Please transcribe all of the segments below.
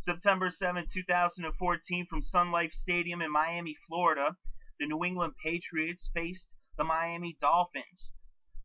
September 7, 2014, from Sun Life Stadium in Miami, Florida, the New England Patriots faced the Miami Dolphins.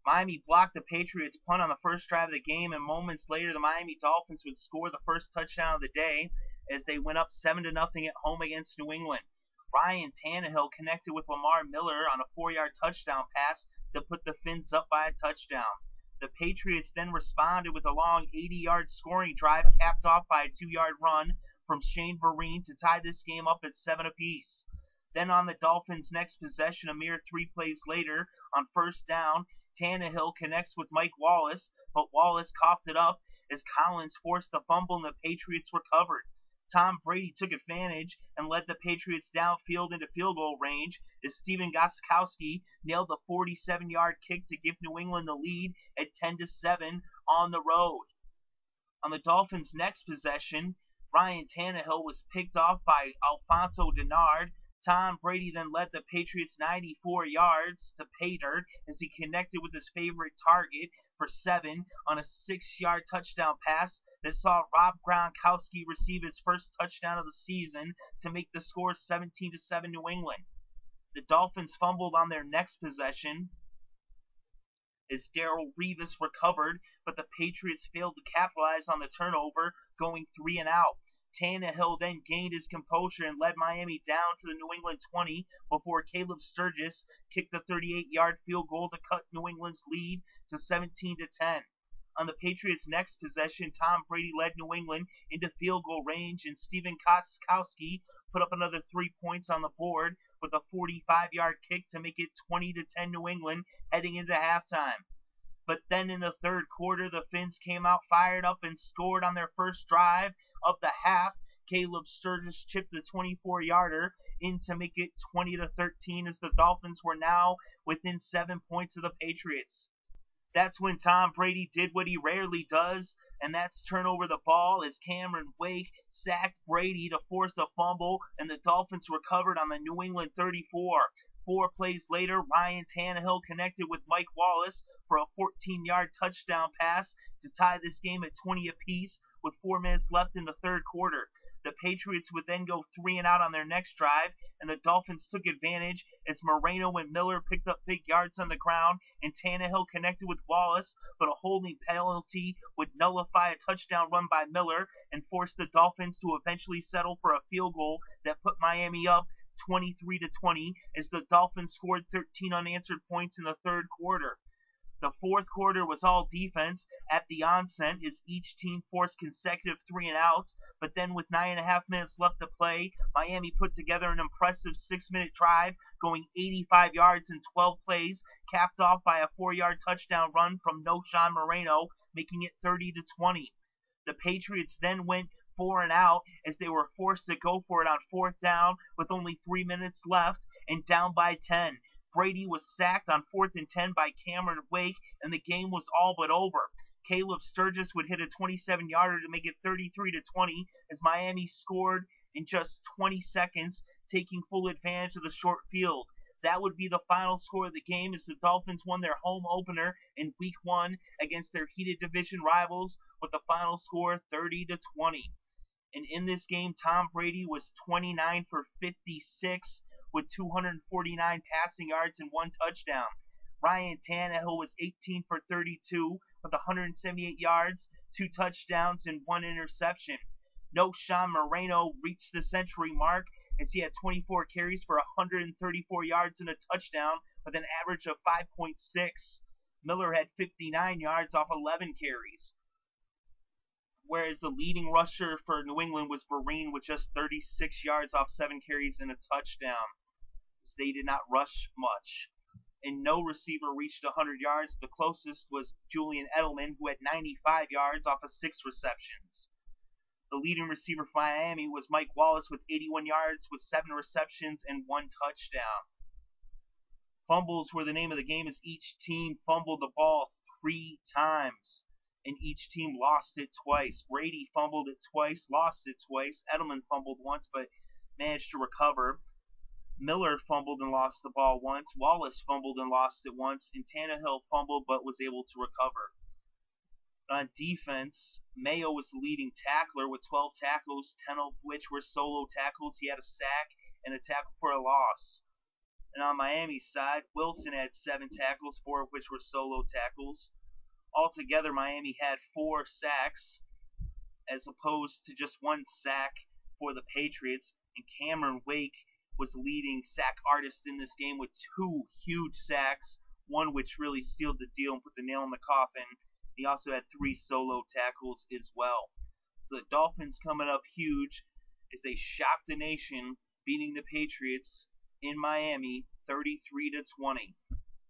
Miami blocked the Patriots' punt on the first drive of the game, and moments later, the Miami Dolphins would score the first touchdown of the day as they went up 7-0 at home against New England. Ryan Tannehill connected with Lamar Miller on a 4-yard touchdown pass to put the Fins up by a touchdown. The Patriots then responded with a long 80-yard scoring drive capped off by a 2-yard run from Shane Vereen to tie this game up at 7 apiece. Then on the Dolphins' next possession, a mere 3 plays later, on first down, Tannehill connects with Mike Wallace, but Wallace coughed it up as Collins forced the fumble and the Patriots recovered. Tom Brady took advantage and led the Patriots downfield into field goal range as Gostkowski nailed the 47-yard kick to give New England the lead at 10-7 on the road. On the Dolphins' next possession, Ryan Tannehill was picked off by Alfonso Denard. Tom Brady then led the Patriots 94 yards to pay dirt as he connected with his favorite target for 7 on a 6-yard touchdown pass that saw Rob Gronkowski receive his first touchdown of the season to make the score 17-7 New England. The Dolphins fumbled on their next possession as Darrelle Revis recovered, but the Patriots failed to capitalize on the turnover, going 3 and out. Tannehill then gained his composure and led Miami down to the New England 20 before Caleb Sturgis kicked the 38-yard field goal to cut New England's lead to 17-10. On the Patriots' next possession, Tom Brady led New England into field goal range, and Gostkowski put up another 3 points on the board with a 45-yard kick to make it 20-10 New England heading into halftime. But then in the third quarter, the Fins came out fired up and scored on their first drive of the half. Caleb Sturgis chipped the 24-yarder in to make it 20-13 as the Dolphins were now within 7 points of the Patriots. That's when Tom Brady did what he rarely does, and that's turn over the ball as Cameron Wake sacked Brady to force a fumble, and the Dolphins recovered on the New England 34. 4 plays later, Ryan Tannehill connected with Mike Wallace for a 14-yard touchdown pass to tie this game at 20 apiece with 4 minutes left in the third quarter. The Patriots would then go 3 and out on their next drive, and the Dolphins took advantage as Moreno and Miller picked up big yards on the ground, and Tannehill connected with Wallace, but a holding penalty would nullify a touchdown run by Miller and force the Dolphins to eventually settle for a field goal that put Miami up 23-20 as the Dolphins scored 13 unanswered points in the third quarter. The fourth quarter was all defense at the onset as each team forced consecutive 3 and outs, but then with 9.5 minutes left to play, Miami put together an impressive 6-minute drive going 85 yards in 12 plays, capped off by a 4-yard touchdown run from Knowshon Moreno, making it 30-20. The Patriots then went 4 and out as they were forced to go for it on fourth down with only 3 minutes left and down by 10. Brady was sacked on 4th and 10 by Cameron Wake, and the game was all but over. Caleb Sturgis would hit a 27-yarder to make it 33-20 as Miami scored in just 20 seconds, taking full advantage of the short field. That would be the final score of the game as the Dolphins won their home opener in Week 1 against their heated division rivals with the final score 30-20. And in this game, Tom Brady was 29 for 56 with 249 passing yards and 1 touchdown. Ryan Tannehill was 18 for 32 with 178 yards, 2 touchdowns, and 1 interception. Knowshon Moreno reached the century mark as he had 24 carries for 134 yards and a touchdown with an average of 5.6. Miller had 59 yards off 11 carries, whereas the leading rusher for New England was Vereen with just 36 yards off 7 carries and a touchdown. They did not rush much. And no receiver reached 100 yards. The closest was Julian Edelman, who had 95 yards off of 6 receptions. The leading receiver for Miami was Mike Wallace with 81 yards with 7 receptions and 1 touchdown. Fumbles were the name of the game as each team fumbled the ball 3 times. And each team lost it twice. Brady fumbled it twice, lost it twice. Edelman fumbled once, but managed to recover. Miller fumbled and lost the ball once. Wallace fumbled and lost it once. And Tannehill fumbled but was able to recover. On defense, Mayo was the leading tackler with 12 tackles, 10 of which were solo tackles. He had a sack and a tackle for a loss. And on Miami's side, Wilson had 7 tackles, 4 of which were solo tackles. Altogether, Miami had 4 sacks, as opposed to just 1 sack for the Patriots. And Cameron Wake was the leading sack artist in this game with 2 huge sacks, one which really sealed the deal and put the nail in the coffin. He also had 3 solo tackles as well. So the Dolphins coming up huge as they shocked the nation, beating the Patriots in Miami 33-20.